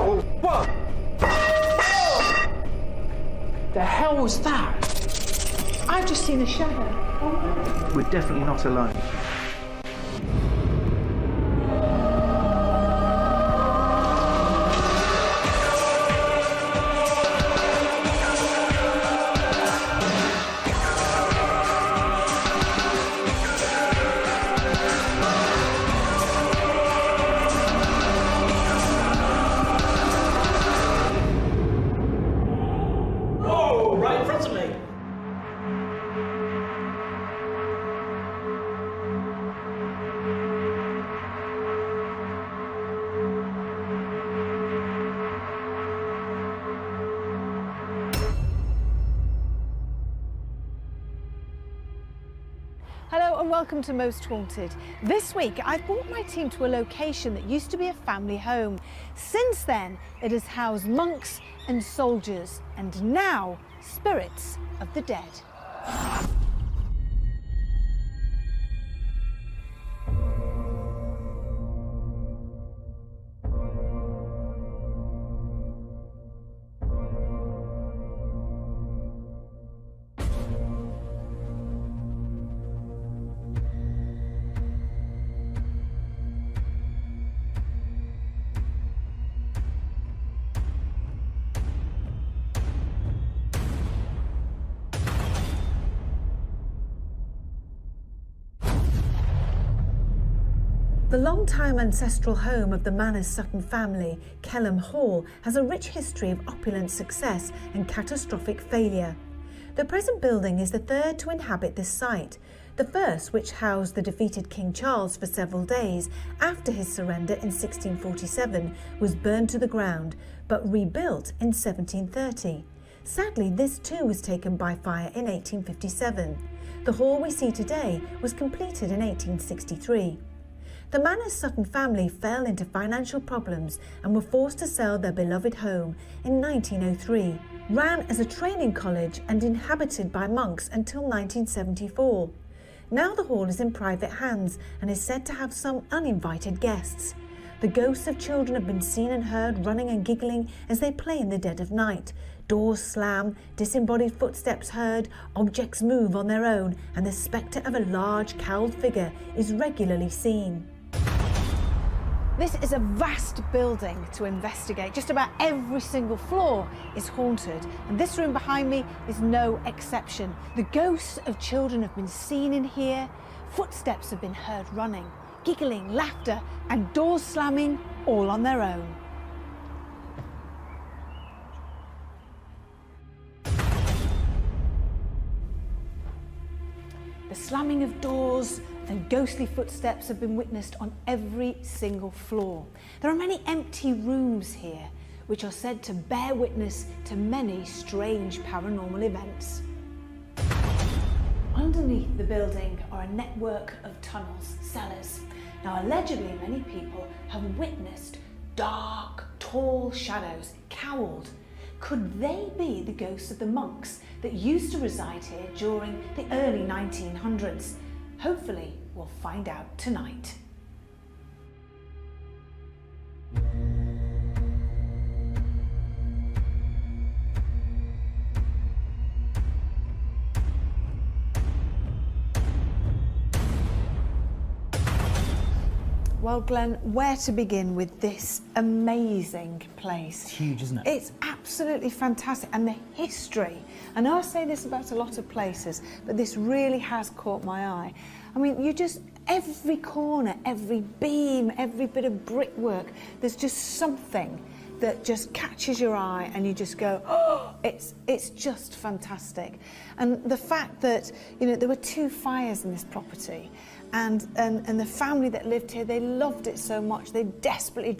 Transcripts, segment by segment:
Whoa! Whoa! The hell was that? I've just seen a shadow. We're definitely not alone. Right in front of me. Hello and welcome to Most Haunted. This week I've brought my team to a location that used to be a family home. Since then it has housed monks and soldiers and now spirits of the dead. The long-time ancestral home of the Manor's Sutton family, Kelham Hall, has a rich history of opulent success and catastrophic failure. The present building is the third to inhabit this site. The first, which housed the defeated King Charles for several days after his surrender in 1647, was burned to the ground, but rebuilt in 1730. Sadly, this too was taken by fire in 1857. The hall we see today was completed in 1863. The Manor's Sutton family fell into financial problems and were forced to sell their beloved home in 1903. Ran as a training college and inhabited by monks until 1974. Now the hall is in private hands and is said to have some uninvited guests. The ghosts of children have been seen and heard running and giggling as they play in the dead of night. Doors slam, disembodied footsteps heard, objects move on their own, and the spectre of a large cowled figure is regularly seen. This is a vast building to investigate. Just about every single floor is haunted, and this room behind me is no exception. The ghosts of children have been seen in here, footsteps have been heard running, giggling, laughter, and doors slamming all on their own. The slamming of doors and ghostly footsteps have been witnessed on every single floor. There are many empty rooms here, which are said to bear witness to many strange paranormal events. Underneath the building are a network of tunnels, cellars. Now, allegedly, many people have witnessed dark, tall shadows, cowled. Could they be the ghosts of the monks that used to reside here during the early 1900s? Hopefully, we'll find out tonight. Well, Glenn, where to begin with this amazing place? It's huge, isn't it? It's absolutely fantastic. And the history, I know I say this about a lot of places, but this really has caught my eye. I mean, every corner, every beam, every bit of brickwork, there's just something that just catches your eye and you just go, oh, it's just fantastic. And the fact that, you know, there were 2 fires in this property, and the family that lived here, they loved it so much. They desperately,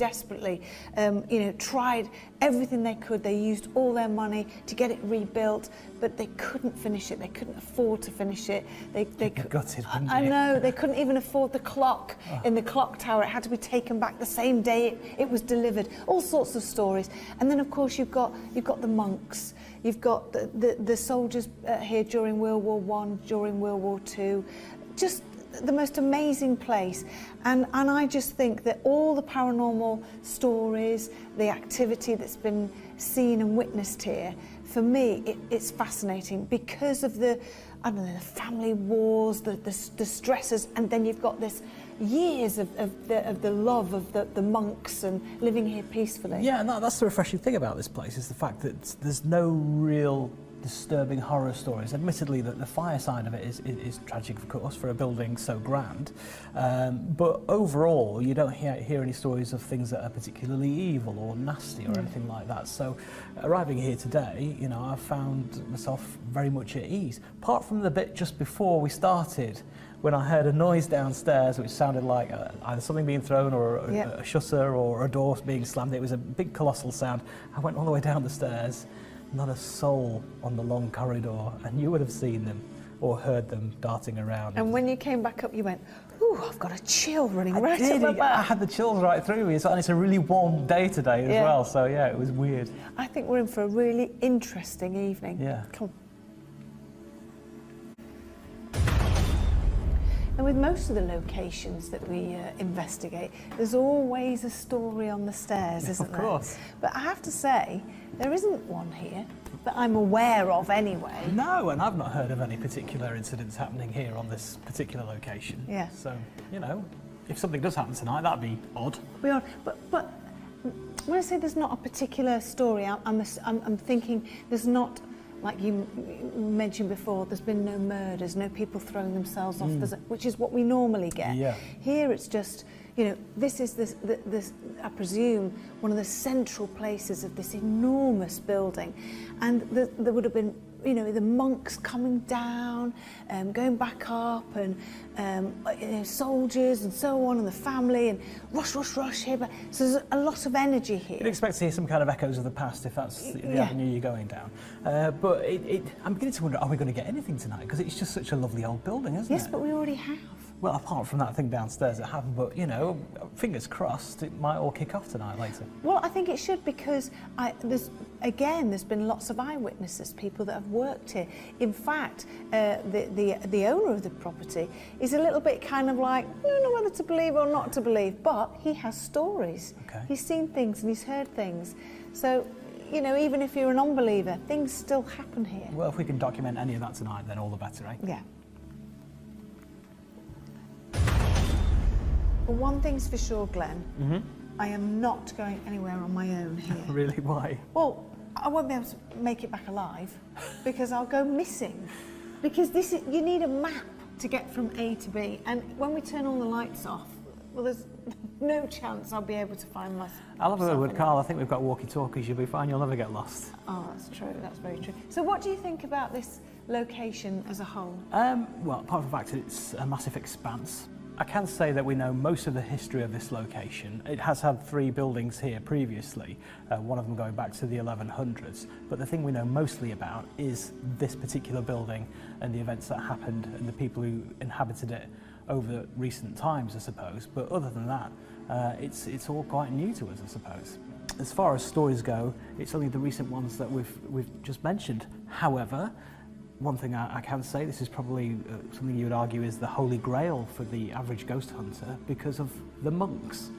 tried everything they could. They used all their money to get it rebuilt, but they couldn't finish it. They couldn't afford to finish it. They gutted, wouldn't I you? know, they couldn't even afford the clock in the clock tower. It had to be taken back the same day it was delivered. All sorts of stories. And then, of course, you've got the monks. You've got the soldiers here during World War I, during World War II. Just the most amazing place, and I just think that all the paranormal stories, the activity that's been seen and witnessed here, for me it's fascinating because of the, I don't know, the family wars, the stresses, and then you've got this years of the love of the monks and living here peacefully. Yeah, and that's the refreshing thing about this place, is the fact that there's no real disturbing horror stories. Admittedly, that the fire side of it is tragic, of course, for a building so grand, but overall you don't hear any stories of things that are particularly evil or nasty or anything like that. So arriving here today, you know, I found myself very much at ease, apart from the bit just before we started, when I heard a noise downstairs which sounded like either something being thrown or a shutter or a door being slammed. It was a big colossal sound. I went all the way down the stairs, not a soul on the long corridor, and you would have seen them or heard them darting around. And when you came back up, you went, ooh, I've got a chill running right up my back. I had the chills right through me, and it's a really warm day today as well, so yeah, it was weird. I think we're in for a really interesting evening. Yeah. Come on. And with most of the locations that we investigate, there's always a story on the stairs, isn't there? Of course. But I have to say, there isn't one here that I'm aware of anyway. No, and I've not heard of any particular incidents happening here on this particular location. Yeah. So, you know, if something does happen tonight, that'd be odd. We are, but when I say there's not a particular story, I'm thinking there's not, like you mentioned before, there's been no murders, no people throwing themselves off, which is what we normally get. Yeah. Here it's just, you know, this is this, I presume, one of the central places of this enormous building. And there would have been, you know, the monks coming down, going back up, and you know, soldiers and so on, and the family, and rush here. But so there's a lot of energy here. You'd expect to hear some kind of echoes of the past if that's the avenue you're going down. But I'm beginning to wonder, are we going to get anything tonight? Because it's just such a lovely old building, isn't it? Yes, but we already have. Well, apart from that thing downstairs that happened, but, you know, fingers crossed, it might all kick off tonight later. Well, I think it should, because there's been lots of eyewitnesses, people that have worked here. In fact, the owner of the property is a little bit kind of like, I don't know whether to believe or not to believe, but he has stories. Okay. He's seen things and he's heard things. So, you know, even if you're an unbeliever, things still happen here. Well, if we can document any of that tonight, then all the better, eh? Yeah. Well, one thing's for sure, Glenn. I am not going anywhere on my own here. Really? Why? Well, I won't be able to make it back alive because I'll go missing. Because you need a map to get from A to B, and when we turn all the lights off, well, there's no chance I'll be able to find myself. I'll have a word with Carl. I think we've got walkie-talkies. You'll be fine. You'll never get lost. Oh, that's true. That's very true. So what do you think about this location as a whole? Well, apart from the fact that it's a massive expanse, I can say that we know most of the history of this location. It has had 3 buildings here previously, one of them going back to the 1100s. But the thing we know mostly about is this particular building and the events that happened and the people who inhabited it over recent times, I suppose. But other than that, it's all quite new to us, I suppose. As far as stories go, it's only the recent ones that we've just mentioned. However, one thing I can say, this is probably something you would argue is the holy grail for the average ghost hunter because of the monks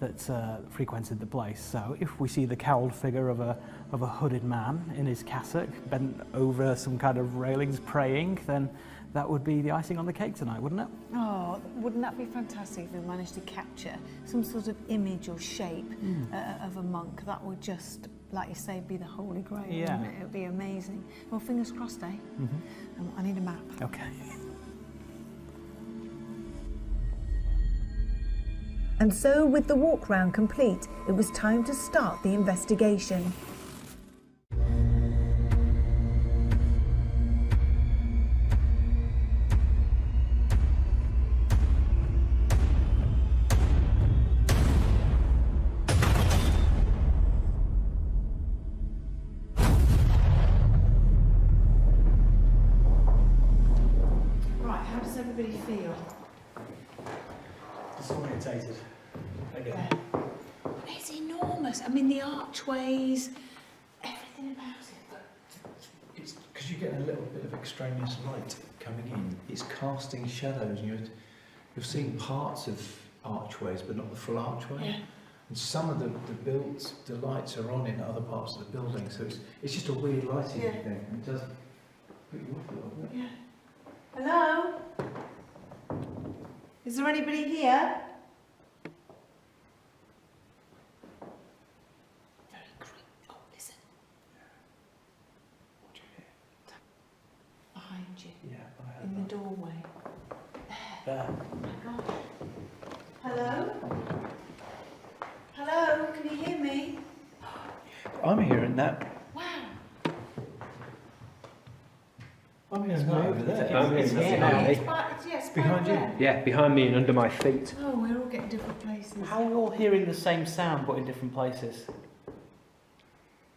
that frequented the place. So if we see the cowled figure of a hooded man in his cassock bent over some kind of railings praying, then that would be the icing on the cake tonight, wouldn't it? Oh, wouldn't that be fantastic if we managed to capture some sort of image or shape of a monk? That would just, like you say, be the holy grail. Yeah. Wouldn't it? It would be amazing. Well, fingers crossed, eh? I need a map. Okay. And so, with the walk round complete, it was time to start the investigation. Right, how does everybody feel? Disorientated. Again. It's enormous. I mean, the archways, everything about it. It's because you're getting a little bit of extraneous light coming in. It's casting shadows, and you've seen parts of archways, but not the full archway. Yeah. And some of the lights are on in other parts of the building, so it's just a weird lighting Yeah. thing. And it does put you off a little bit. Yeah. Hello? Is there anybody here? Oh, listen. What do you hear? Behind you, Yeah, I heard in the that. doorway. There. Oh my gosh. Hello? Hello, can you hear me? I'm hearing that. Wow. I'm hearing that over there. I'm hearing It's that here behind now. me. It's yes, Behind you? there. Yeah, behind me and under my feet. Oh, we're all getting different places. How are we all hearing the same sound but in different places?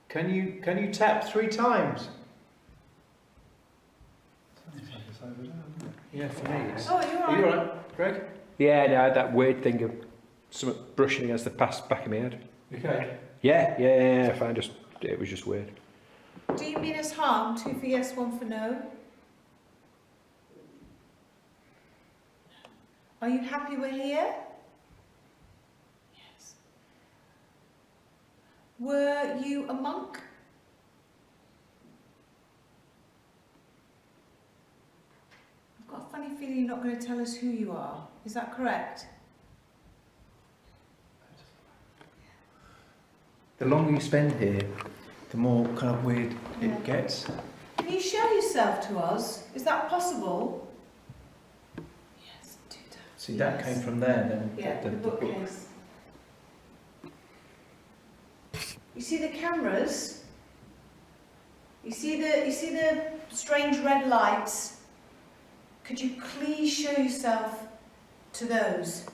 Can you tap 3 times? Yeah, for me. Oh, you're Are you right. alright, Greg? Yeah, no, I had that weird thing of something brushing against the back of my head. Okay. Yeah, fine. It was just weird. Do you mean us harm? 2 for yes, 1 for no? Are you happy we're here? Yes. Were you a monk? I've got a funny feeling you're not going to tell us who you are. Is that correct? The longer you spend here, the more kind of weird Yeah. it gets. Can you show yourself to us? Is that possible? Yes, 2 times. See, that came from there, then Yeah, the book. bookcase. You see the cameras? You see the strange red lights? Could you please show yourself to those?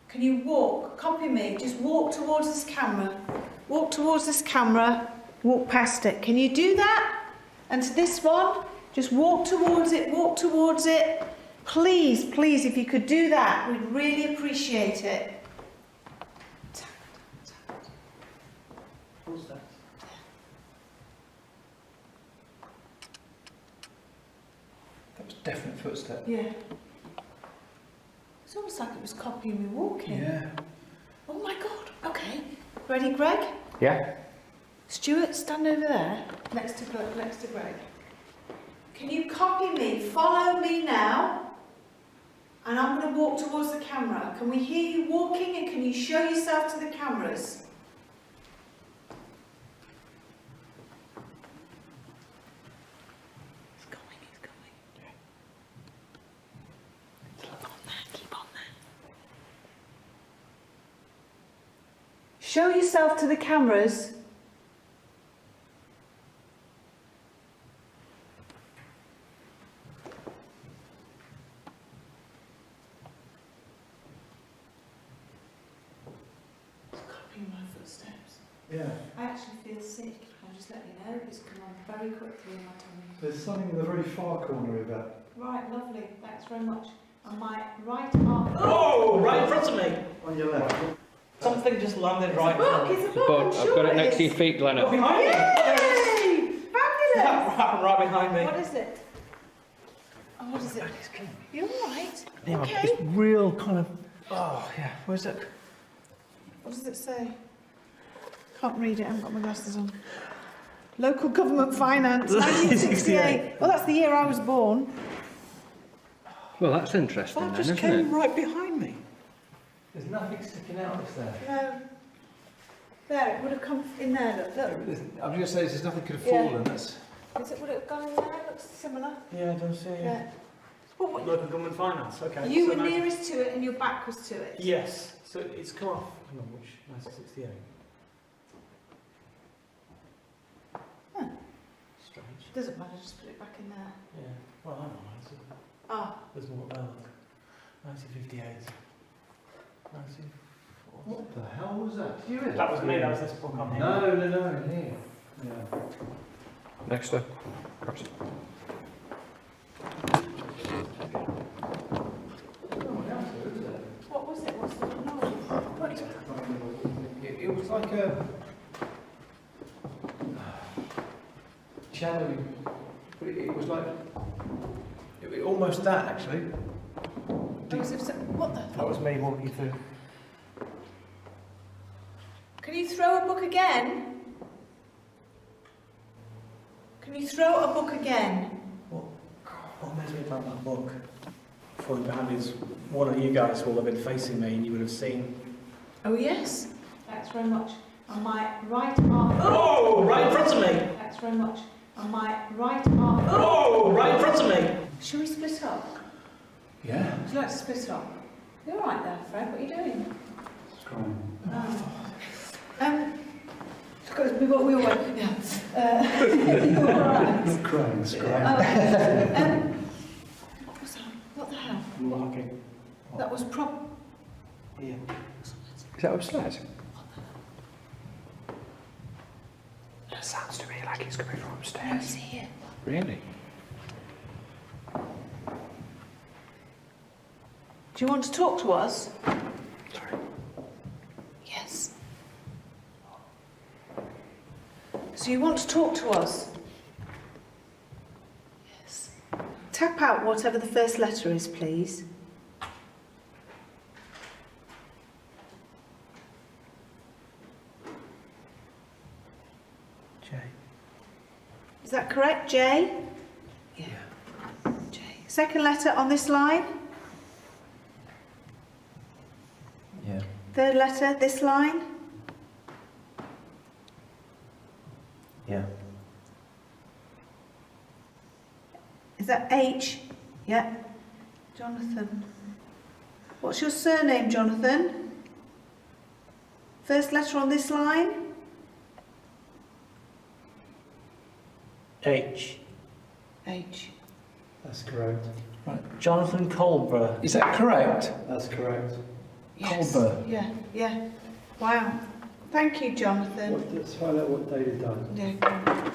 Can you walk? Copy me. Just walk towards this camera. Walk towards this camera. Walk past it. Can you do that? And to this one, just walk towards it. Walk towards it. Please, please, if you could do that, we'd really appreciate it. What's that? That was definite footstep. Yeah. It's almost like it was copying me walking. Yeah. Oh my God. Okay. Ready, Greg? Yeah. Stuart, stand over there, next to Greg. Can you copy me? Follow me now. And I'm going to walk towards the camera. Can we hear you walking and can you show yourself to the cameras? He's going. Keep on there. Show yourself to the cameras. Copying my footsteps. Yeah. I actually feel sick. I'll just let you know. It's come on very quickly in my tummy. There's something in the very far corner of that. Right, lovely. Thanks very much. On my right arm. Oh, right in front of me! On your left. Something just landed right in front of me. It's a book. I'm I've sure got it it next to is. your feet, Glenna. Oh, behind me! Yay! Fabulous! Right behind me. What is it? Oh, what is it? You're all right. Yeah, Okay. it's real kind of. Oh, yeah. Where's that? What does it say? Can't read it. I haven't got my glasses on. Local government finance, 1968. Well, that's the year I was born. Well, that's interesting That then, just isn't came it? right behind me. There's nothing sticking out, is there? No. There, it would have come in there. Look. I'm going to say there's nothing could have Yeah. fallen. That's. Is it, would it have gone in there? It looks similar. Yeah, it does see. Yeah. Well, what, Local government finance, okay. you so were nice- nearest to it and your back was to it. Yes, so it's come off. Hang on, which? 1968. Huh. Strange. Doesn't matter, just put it back in there. Yeah, well, hang on, Ah, there's more there. 1958. 1940. What the hell was that? Did you hear That was me, that was this book on here. No, here. Yeah. Next up. Perhaps. what was it? What's the noise? It was like a shadowy, but was like almost that actually. What the? That was me walking through. Can you throw a book again? Can you throw a book again? What amazed me about that book? Falling behind is one of you guys will have been facing me and you would have seen. Oh yes. Thanks very much. On my right arm. Oh, right in front of me! Thanks very much. On my right arm. Oh, right in front of me! Shall we split up? Yeah. Would you like to split up? You're all right there, Fred. What are you doing? Because we all went. Yeah. You're all right. Crying. What was that? What the hell? Marking. That was Here. Is that upstairs? It sounds to me like it's coming from upstairs. here. Really? Do you want to talk to us? Sorry. Yes. So you want to talk to us? Yes. Tap out whatever the first letter is, please. J. Is that correct, J? Yeah. J. Second letter on this line? Yeah. Third letter, this line? Yeah. Is that H? Yeah. Jonathan. What's your surname, Jonathan? First letter on this line? H. H. That's correct. Right. Jonathan Colborough. Is that correct? That's correct. Yes. Colborough. Yeah, yeah. Wow. Thank you, Jonathan. Let's find out what date he died. Yeah, go on.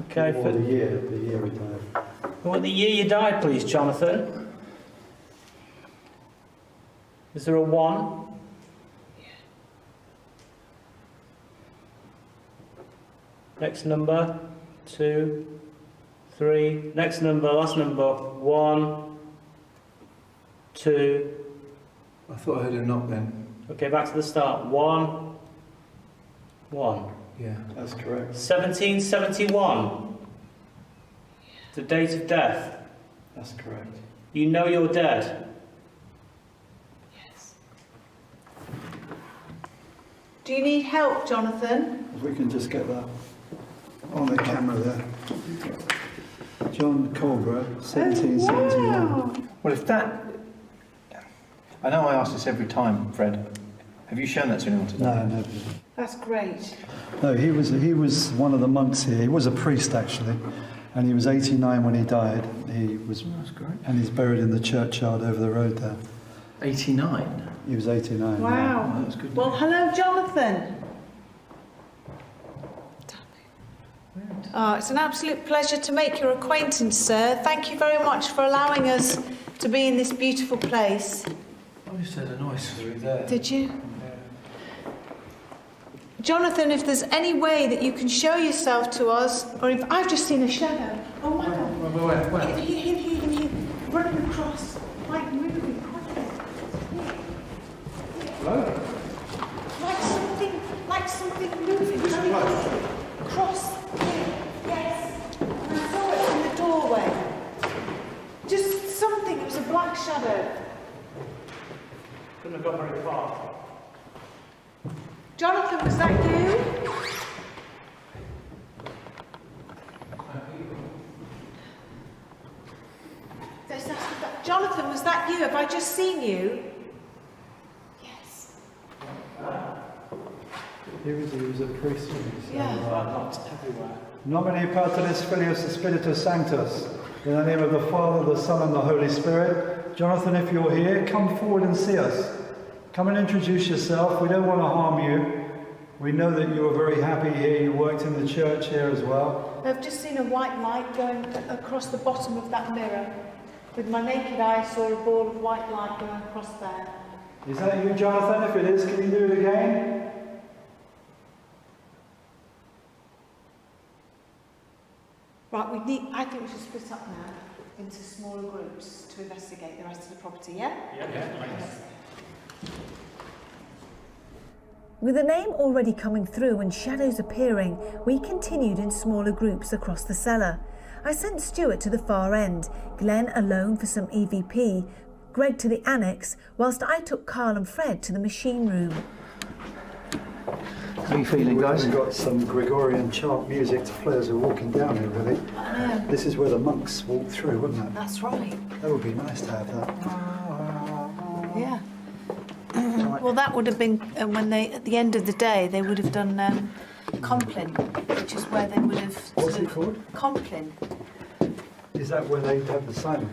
Okay, Or for the year he died. what the year you died, please, Jonathan. Is there a 1? Next number, 2, 3. Next number, last number, 1, 2. I thought I heard a knock then. Okay, back to the start. 1, 1. Yeah. That's correct. 1771. The date of death. That's correct. You know you're dead. Yes. Do you need help, Jonathan? If we can just get that on the camera there. John Colborough, 1771. Wow. Well, if that... I know I ask this every time, Fred. Have you shown that to anyone today? No, no. That's great. No, he was one of the monks here. He was a priest actually, and he was 89 when he died. He was, That's great. and he's buried in the churchyard over the road there. 89? He was 89. Wow. Oh, that's good. Well, hello, Jonathan. Oh, it's an absolute pleasure to make your acquaintance, sir. Thank you very much for allowing us to be in this beautiful place. I just heard a noise through there. Did you? Jonathan, if there's any way that you can show yourself to us, or if I've just seen a shadow. Oh my God. Where? Here. Running across, like moving quickly. Hello? Like something moving very quickly. Across here. Yes. And I saw it in the doorway. Just something, it was a black shadow. Couldn't have got very far. Jonathan, was that you? Jonathan, was that you? Have I just seen you? Yes. He was a priest. Yeah. Nomine Patris Filius et Spiritus Sanctus. In the name of the Father, the Son, and the Holy Spirit. Jonathan, if you're here, come forward and see us. Come and introduce yourself. We don't want to harm you. We know that you are very happy here. You worked in the church here as well. I've just seen a white light going across the bottom of that mirror. With my naked eye, I saw a ball of white light going across there. Is that you, Jonathan? If it is, can you do it again? Right, I think we should split up now into smaller groups to investigate the rest of the property, yeah? With the name already coming through and shadows appearing, we continued in smaller groups across the cellar. I sent Stuart to the far end, Glenn alone for some EVP, Greg to the annex, whilst I took Carl and Fred to the machine room. How are you feeling, guys? We've got some Gregorian chant music to play as we're walking down here, really. I know. This is where the monks walked through, wouldn't it? That's right. That would be nice to have that. Yeah. Well, that would have been when they, at the end of the day, they would have done Complin, which is where they would have. What's it called? Complin. Is that where they'd have the silence?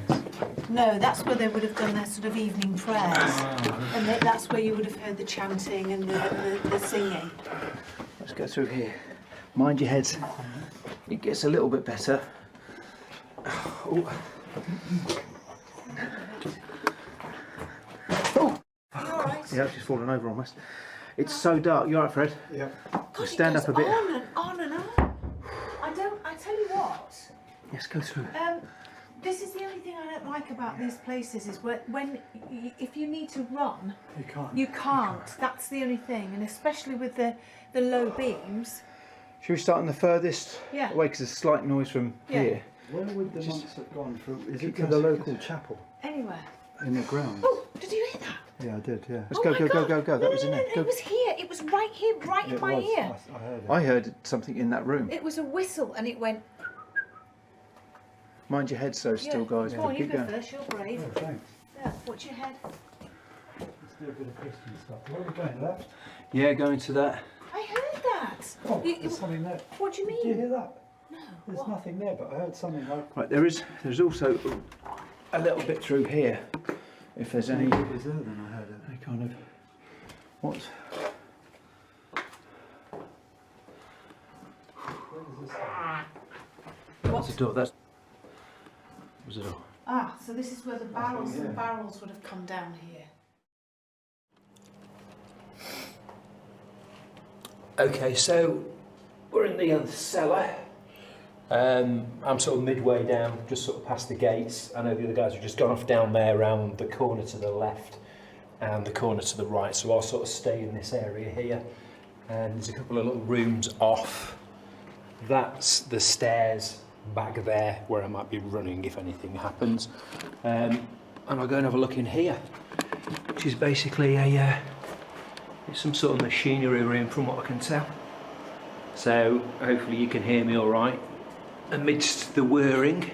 No, that's where they would have done their sort of evening prayers, and that's where you would have heard the chanting and the singing. Let's go through here. Mind your heads. It gets a little bit better. Oh. Oh. Yeah, she's fallen over almost. It's so dark. You alright, Fred? Yeah. God, Stand it up a goes bit. on and on and on. I tell you what. Yes, go through. This is the only thing I don't like about these places is if you need to run, you can't. That's the only thing, and especially with the low beams. Should we start on the furthest Yeah. away? Because there's a slight noise from here. Where would the monks have gone through? Is Keep it to going, the keep local chapel Anywhere. in the grounds? Oh, did you hear that? Yeah, I did, yeah. Let's Oh go, my go, go, God. go, go. That No, was in no, there. no, Go. it was here. It was right here, right in It my was. ear. I heard it. I heard something in that room. It was a whistle, and it went. Mind your head so still, guys. Go on, you Keep go going. first. You're brave. Oh, thanks. Yeah, watch your head. Let's do a bit of Christian stuff. Where are we going, left? Yeah, going to that. I heard that. Oh, there's something there. What do you Did you mean? hear that? No. There's What? nothing there, but I heard something like... Right, there's also a little bit through here. If there's any It was there then, I heard it. kind of what? That's the door. That's was the door. Ah, so this is where the barrels and barrels would have come down here. Okay, so we're in the other cellar. I'm sort of midway down, just sort of past the gates. I know the other guys have just gone off down there around the corner to the left and the corner to the right, so I'll sort of stay in this area here. And there's a couple of little rooms off. That's the stairs back there where I might be running if anything happens. And I'll go and have a look in here, which is basically it's some sort of machinery room from what I can tell. So hopefully you can hear me all right amidst the whirring.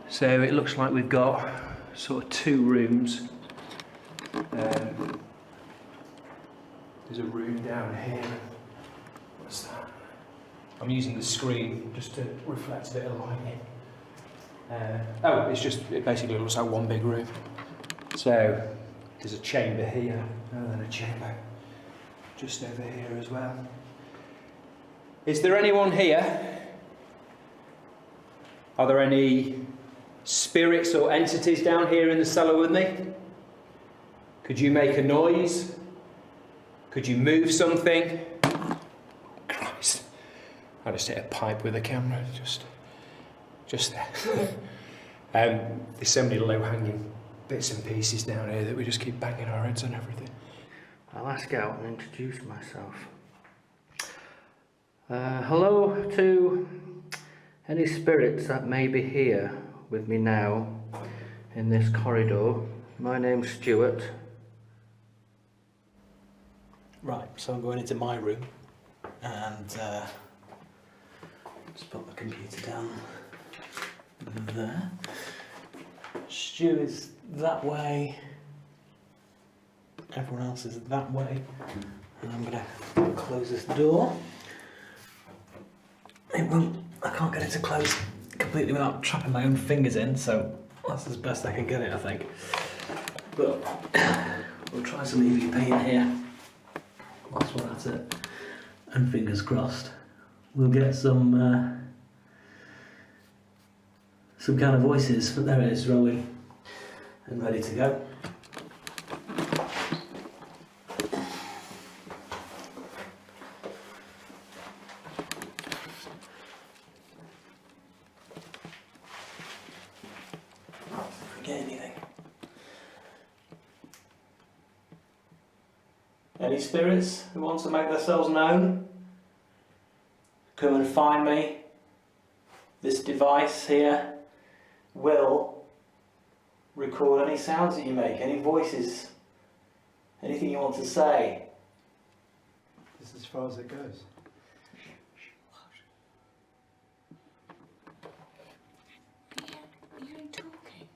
So it looks like we've got sort of two rooms. There's a room down here. What's that? I'm using the screen just to reflect a bit of light in. It basically looks like one big room. So there's a chamber here and then a chamber just over here as well. Is there anyone here? Are there any spirits or entities down here in the cellar with me? Could you make a noise? Could you move something? Christ. I just hit a pipe with a camera, just there. There's so many low-hanging bits and pieces down here that we just keep banging our heads on everything. I'll ask out and introduce myself. Hello to any spirits that may be here with me now in this corridor. My name's Stuart. Right, so I'm going into my room and just put my computer down there. Stu is that way, everyone else is that way, and I'm going to close this door. I can't get it to close completely without trapping my own fingers in, so that's as best I can get it, I think. But we'll try some EVP in here. Whilst we're at it, and fingers crossed, we'll get some kind of voices. But there it is, rolling and ready to go. Any spirits who want to make themselves known? Come and find me. This device here will record any sounds that you make, any voices, anything you want to say. This is as far as it goes. Are you talking?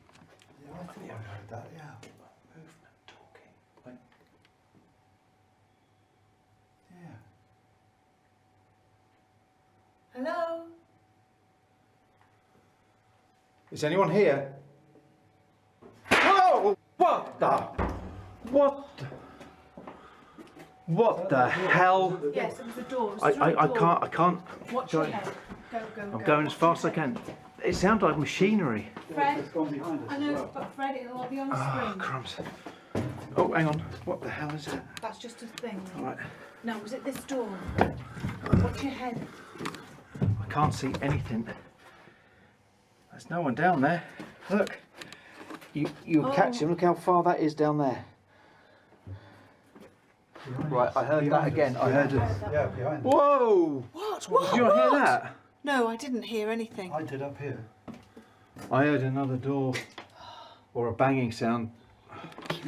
Yeah, I thought I heard that, yeah. Movement, talking. Like, Yeah. Hello? is anyone here? Whoa! What the? What the hell? Yes, it was the door. I can't. Watch your head. Go. I'm going as fast as I can. It sounds like machinery. Fred, It's gone behind us I as know, well. but Fred, it'll all be on Oh, screen. crumbs. Oh, hang on. What the hell is that? That's just a thing. All right. No, was it this door? Watch your head. I can't see anything. There's no one down there. Look. You'll catch him. Look how far that is down there. Right, I heard that again. I heard it. Yeah, behind us. Whoa! What? Did you not hear that? No, I didn't hear anything. I did up here. I heard another door or a banging sound.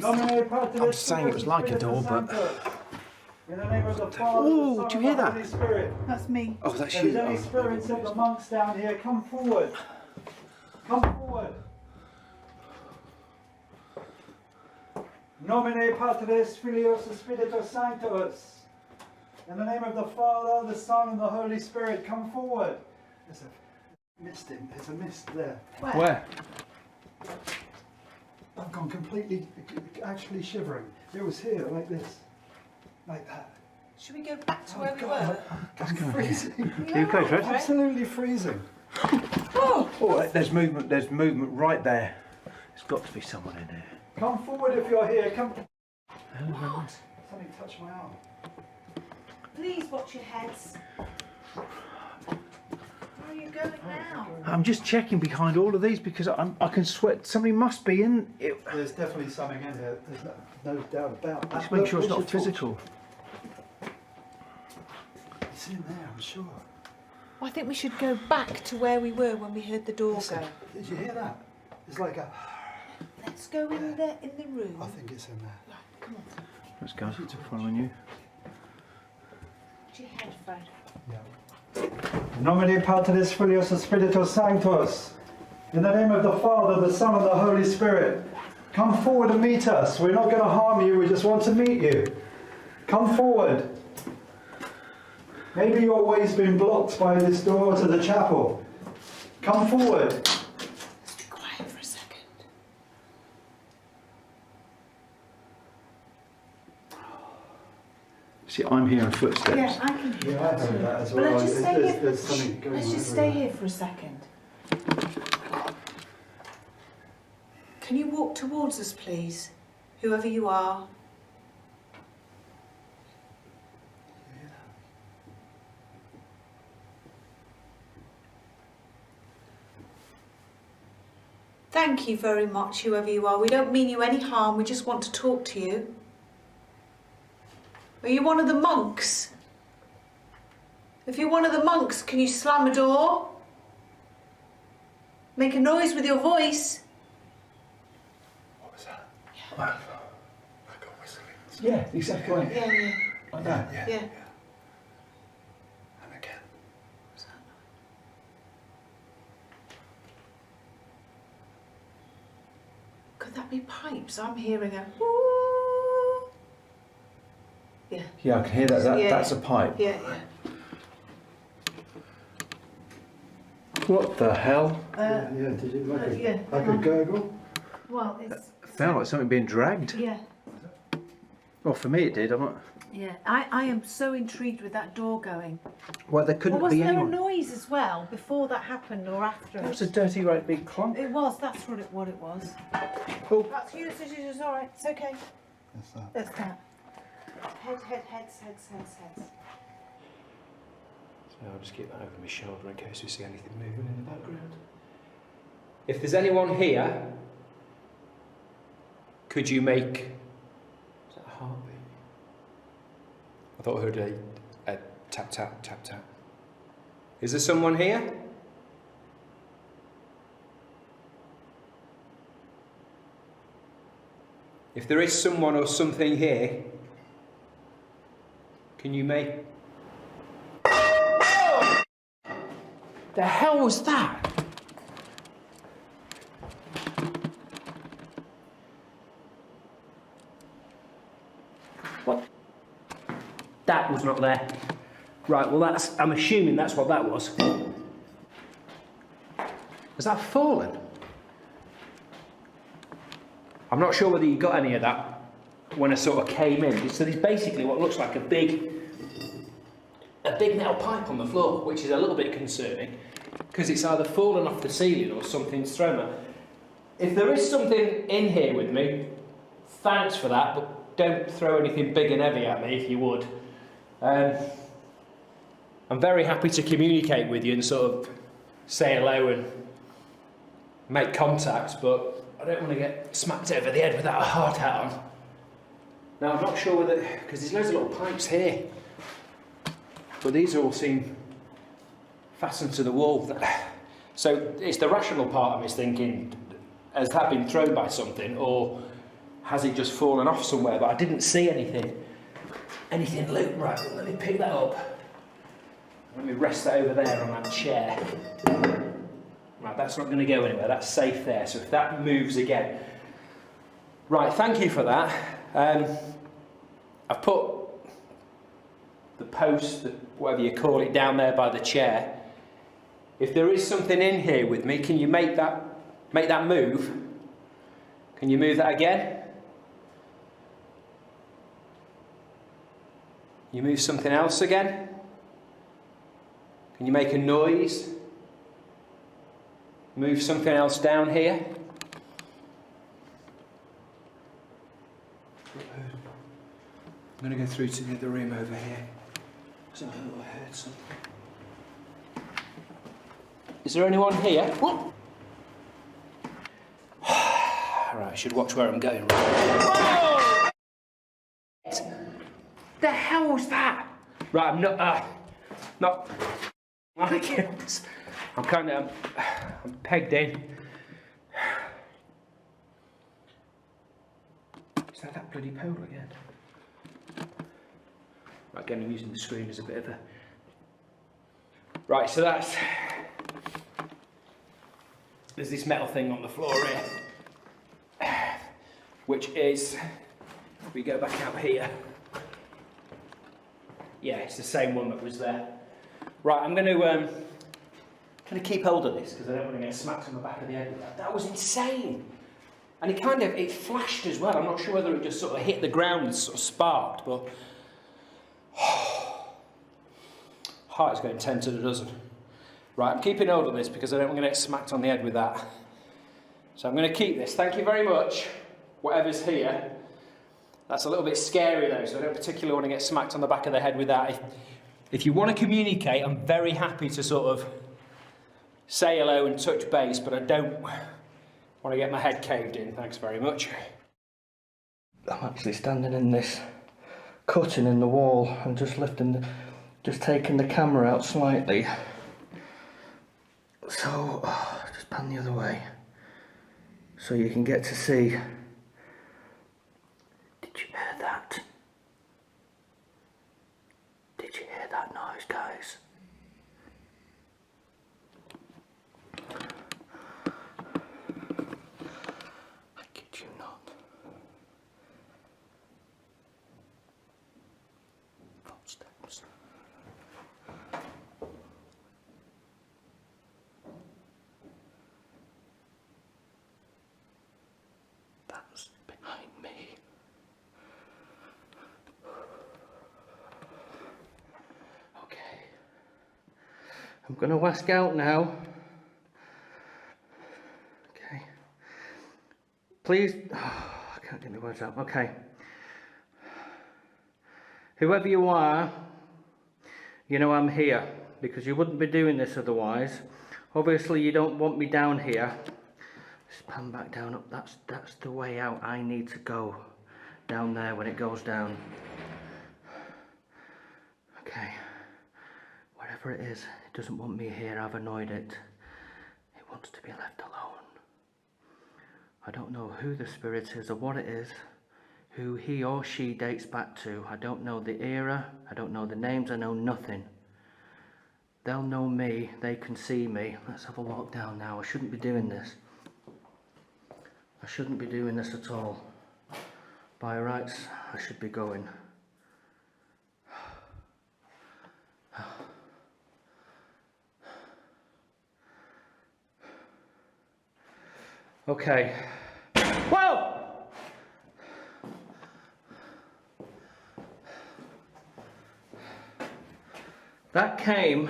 I'm saying it was like a door, but- In the name of the Father, Ooh, the Son, do you and hear the that? Holy Spirit. That's me. Oh, that's If there's you. any spirits of the monks down here, come forward. Come forward. Nomine Patris, Filius, et Spiritus Sanctus. In the name of the Father, the Son, and the Holy Spirit, come forward. There's a mist in. There's a mist there. Where? I've gone completely, actually shivering. It was here, like this, like that. Should we go back to where we God, were? I'm freezing. Are you okay, Fred? Absolutely freezing. Oh, there's movement. There's movement right there. There's got to be someone in there. Come forward if you're here. Come. What? Something touched my arm. Please watch your heads. Where are you going now? I'm just checking behind all of these because I can sweat. Somebody must be in it. There's definitely something in here. There's no doubt about that. Just make sure it's Look, not physical. It's in there, I'm sure. Well, I think we should go back to where we were when we heard the door Listen, go. did you hear that? It's like a. Let's go in there in the room. I think it's in there. Right, come on. Let's go. Following you. Watch your head, Fred. Yeah. Nomine Patris, Filius, et Spiritus Sanctus. In the name of the Father, the Son, and the Holy Spirit. Come forward and meet us. We're not going to harm you. We just want to meet you. Come forward. Maybe your way's been blocked by this door to the chapel. Come forward. Let's be quiet for a second. See, I'm hearing footsteps. Yeah, I can hear Yeah, I that heard too. that as But well. let's just stay here. There's something going Let's on just over stay there. here for a second. Can you walk towards us, please? Whoever you are. Thank you very much, whoever you are. We don't mean you any harm, we just want to talk to you. Are you one of the monks? If you're one of the monks, can you slam a door? Make a noise with your voice. What was that? Yeah. Like a whistling. Yeah, exactly. Yeah. Like that. Yeah. Yeah. And again. Could that be pipes? I'm hearing a woo. Yeah. Yeah, I can hear that. Yeah. That's a pipe. Yeah. What the hell? Yeah, did you like yeah, like hang a on. gurgle? Well, it's Sound like something being dragged. yeah. Well, for me it did. I'm not. Yeah. I am so intrigued with that door going. Well, there Well, couldn't wasn't be there anyone. a noise as well before that happened or after? That was a dirty, right big clunk. It was. That's what it was. Oh. That's you. It's all right. It's okay. That's that. That's that. Heads. So I'll just keep that over my shoulder in case we see anything moving in the background. If there's anyone here, could you make... Is that a heartbeat? thought I heard a tap, tap, tap, tap. Is there someone here? If there is someone or something here, can you make... The hell was that? What? That was not there. Right, well that's, I'm assuming that's what that was. Has that fallen? I'm not sure whether you got any of that when I sort of came in. So there's basically what looks like a big metal pipe on the floor, which is a little bit concerning because it's either fallen off the ceiling or something's thrown at. If there is something in here with me, thanks for that, but don't throw anything big and heavy at me if you would. I'm very happy to communicate with you and sort of say hello and make contact, but I don't want to get smacked over the head without a hard hat on. Now I'm not sure whether, because there's loads of little pipes here, but these all seem fastened to the wall. So it's the rational part of me is thinking, has that been thrown by something, or has it just fallen off somewhere? But I didn't see anything loop. Right, let me pick that up. Let me rest that over there on that chair. Right, that's not going to go anywhere, that's safe there, so if that moves again. Right, thank you for that. I've put the post, whatever you call it, down there by the chair. If there is something in here with me, can you make that move? Can you move that again? You move something else again? Can you make a noise? Move something else down here? I'm going to go through to the other room over here. I heard something. Is there anyone here? What? Right, I should watch where I'm going. Oh! The hell was that? Right, I'm not like it. I'm pegged in. Is that bloody pole again? Right, again, I'm using the screen as a bit of a... Right, so that's... There's this metal thing on the floor here, which is... We go back out here. Yeah, it's the same one that was there. Right, I'm going to keep hold of this because I don't want to get smacked on the back of the head with that. That was insane. And it flashed as well. I'm not sure whether it just sort of hit the ground and sort of sparked, but heart is going 10 to the dozen. Right, I'm keeping hold of this because I don't want to get smacked on the head with that. So I'm going to keep this. Thank you very much, whatever's here. That's a little bit scary though, so I don't particularly want to get smacked on the back of the head with that. If you want to communicate, I'm very happy to sort of say hello and touch base, but I don't want to get my head caved in. Thanks very much. I'm actually standing in this cutting in the wall and just taking the camera out slightly. So, just pan the other way so you can get to see. Did you hear that? Did you hear that noise, guys? I kid you not. Footsteps. That's behind me. Okay. I'm going to ask out now. Okay. Please. I can't get my words out. Okay. Whoever you are, you know I'm here because you wouldn't be doing this otherwise. Obviously, you don't want me down here. Just pan back down up. That's the way out. I need to go down there when it goes down. Whatever it is, it doesn't want me here. I've annoyed it. It wants to be left alone. I don't know who the spirit is or what it is, who he or she dates back to. I don't know the era, I don't know the names, I know nothing. They'll know me, they can see me. Let's have a walk down now. I shouldn't be doing this. I shouldn't be doing this at all. By rights, I should be going. Okay. Whoa! That came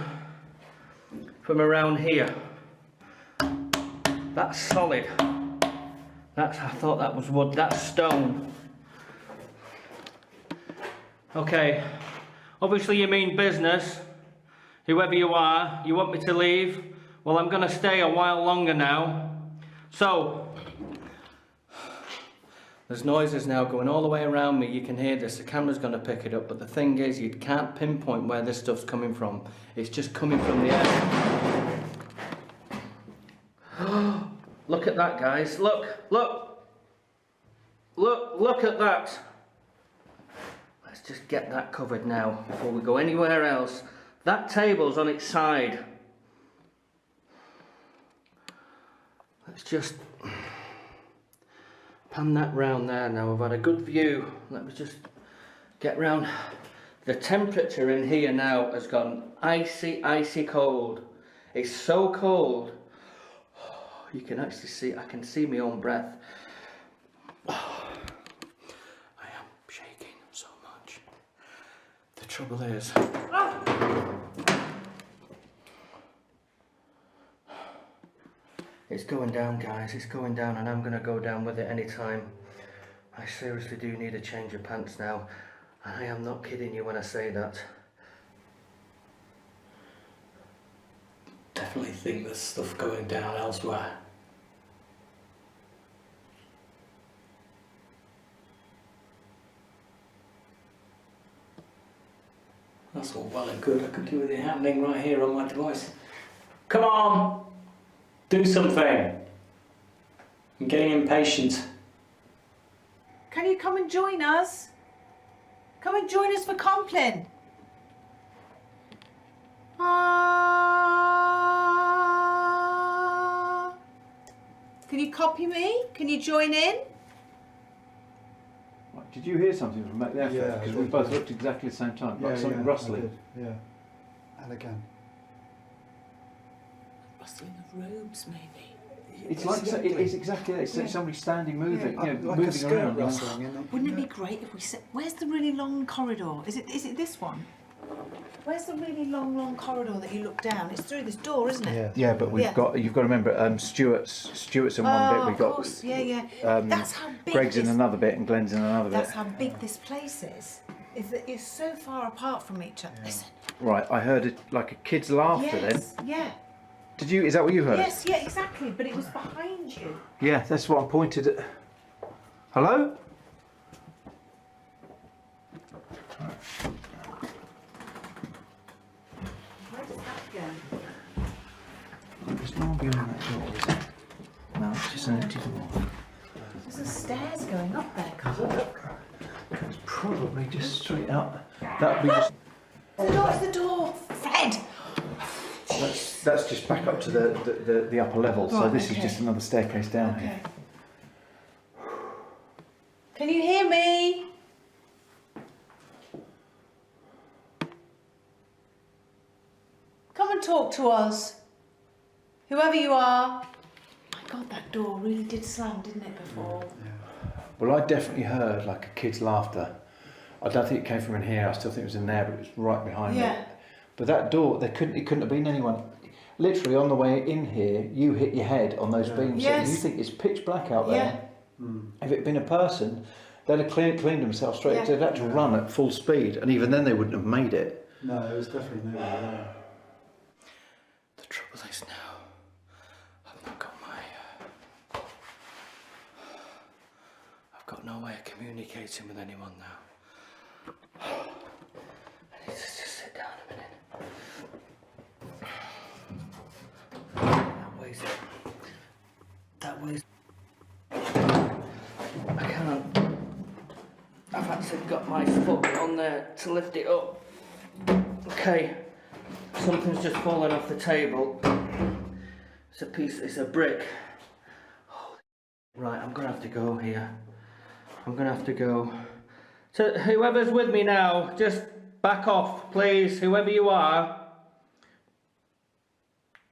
from around here. That's solid. I thought that was wood. That's stone. Okay. Obviously you mean business. Whoever you are, you want me to leave? Well, I'm gonna stay a while longer now. So, there's noises now going all the way around me. You can hear this. The camera's going to pick it up. But the thing is, you can't pinpoint where this stuff's coming from. It's just coming from the air. Look at that, guys. Look, look. Look at that. Let's just get that covered now before we go anywhere else. That table's on its side. Let's just pan that round there now. I've had a good view. Let me just get round. The temperature in here now has gone icy, icy cold. It's so cold. You can actually see, I can see my own breath. I am shaking so much. The trouble is, it's going down, guys, it's going down, and I'm going to go down with it anytime. I seriously do need a change of pants now. I am not kidding you when I say that. Definitely think there's stuff going down elsewhere. That's all well and good. I could do with it happening right here on my device. Come on! Do something! I'm getting impatient. Can you come and join us? Come and join us for Compline. Can you copy me? Can you join in? Right, did you hear something from back there? Yeah, Because we both looked exactly the same time, like something rustling. Yeah, and again. Rustling of robes, maybe. It's like it's exactly that. It's somebody standing, moving, Yeah, you know, like moving a skirt around. rustling, isn't it? Wouldn't it be great if we said, where's the really long corridor? Is it this one? Where's the really long corridor that you look down? It's through this door, isn't it? Yeah, but you've got to remember Stuart's in one bit. We've got of course, yeah. That's how big Greg's in this, another bit and Glenn's in another bit. that's how big this place is that it's so far apart from each other. Listen. Right, I heard it like a kid's laughter Yes, then. yeah. Did you? Is that what you heard? Yes, yeah, exactly. But it was behind you. Yeah, that's what I pointed at. Hello? Where does that go? There's no one behind that door, is there? No, it's just an empty door. There's the stairs going up there, Carl. It's probably just straight up. That'd be just. It's the door, Fred. That's just back up to the upper level. So Right, this okay. is just another staircase down here. Can you hear me? Come and talk to us. Whoever you are. My God, that door really did slam, didn't it, before? Well, I definitely heard like a kid's laughter. I don't think it came from in here. I still think it was in there, but it was right behind me. But that door, it couldn't have been anyone. Literally on the way in here, you hit your head on those beams. Yes. You think it's pitch black out there. If it had been a person, they'd have cleaned themselves straight. Yeah. They'd had to run at full speed, and even then they wouldn't have made it. No, it was definitely nowhere there. The trouble is now, I've not got I've got no way of communicating with anyone now. I need to just sit down a minute. way's it? That way's... I can't. I've actually got my foot on there to lift it up. Okay, something's just fallen off the table. It's a brick. Right, I'm gonna have to go here. I'm gonna have to go. So whoever's with me now, just back off, please, whoever you are.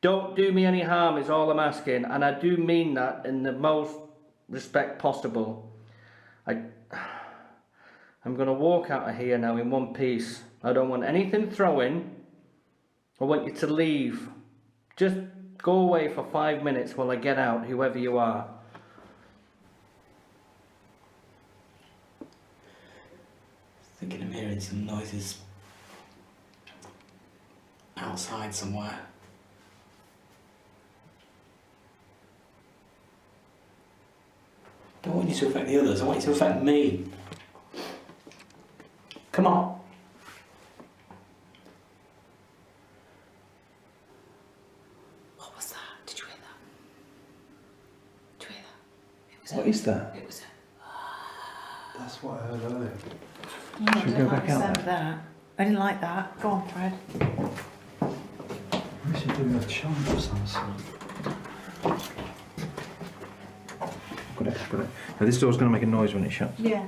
Don't do me any harm is all I'm asking, and I do mean that in the most respect possible. I'm going to walk out of here now in one piece. I don't want anything throwing. I want you to leave. Just go away for 5 minutes while I get out, whoever you are. Thinking I'm hearing some noises outside somewhere. I don't want you to affect the others, I want you to affect me. Come on. What was that? Did you hear that? Did you hear that? It was What is that? It was That's what I heard earlier. Should we go back out there? that. I didn't like that. Go on, Fred. We should do a chant of some sort. Got it, got it. Now this door's going to make a noise when it shuts. Yeah.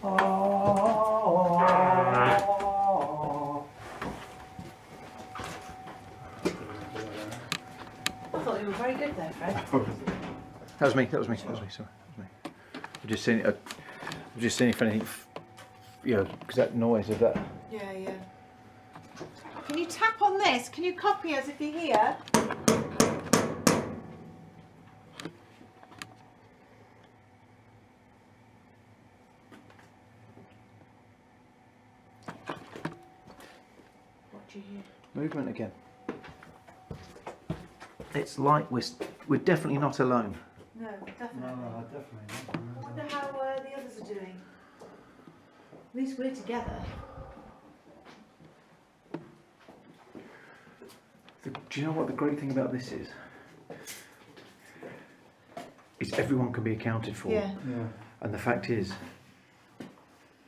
I thought you were very good there, Fred. That was me, sorry, that was me. I've just seen if anything, you know, because that noise of that. Yeah, yeah. Can you tap on this? Can you copy us if you're here? What do you hear? Movement again. It's like we're definitely not alone. No, definitely. No, definitely not. I wonder how the others are doing. At least we're together. Do you know what the great thing about this is? Is everyone can be accounted for. Yeah. Yeah. And the fact is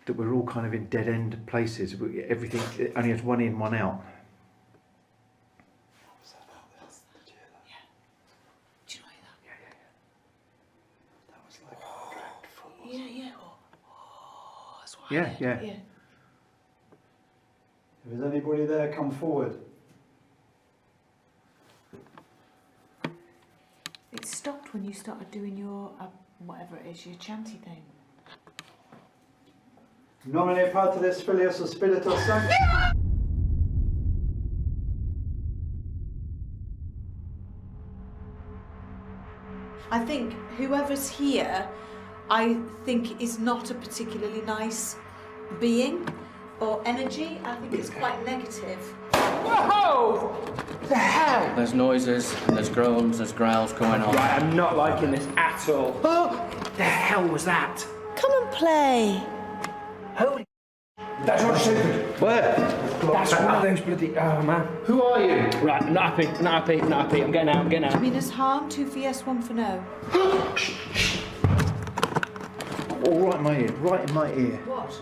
that we're all kind of in dead end places. Everything it only has one in, one out. Do you know that? Yeah. That was like a dragged foot. Yeah. Oh, that's why. Yeah. Yeah. If there's anybody there, come forward. It stopped when you started doing your, whatever it is, your chanty thing. Nomine Patris Filius et Spiritus Sanctus. I think whoever's here, I think is not a particularly nice being or energy. I think it's quite negative. Whoa! The hell? There's noises, and there's groans, there's growls going on. Right, I'm not liking this at all. The hell was that? Come and play. Holy... That's not stupid. Where? That's one of those bloody... Oh, man. Who are you? Right, I'm not happy. I'm getting out. Minus harm, 2 for yes, 1 for no. All right in my ear, right in my ear. What?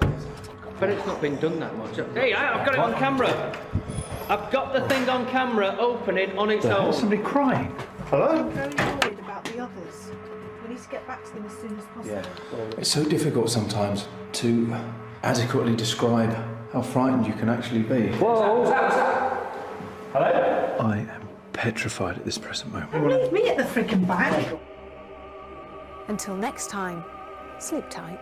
But it's not been done that much. Hey, I've got it on camera. I've got the thing on camera opening on its own. Somebody crying. Hello? I'm very worried about the others. We need to get back to them as soon as possible. It's so difficult sometimes to adequately describe how frightened you can actually be. Whoa! Hello? I am petrified at this present moment. Don't leave me at the frickin' back. Until next time, sleep tight.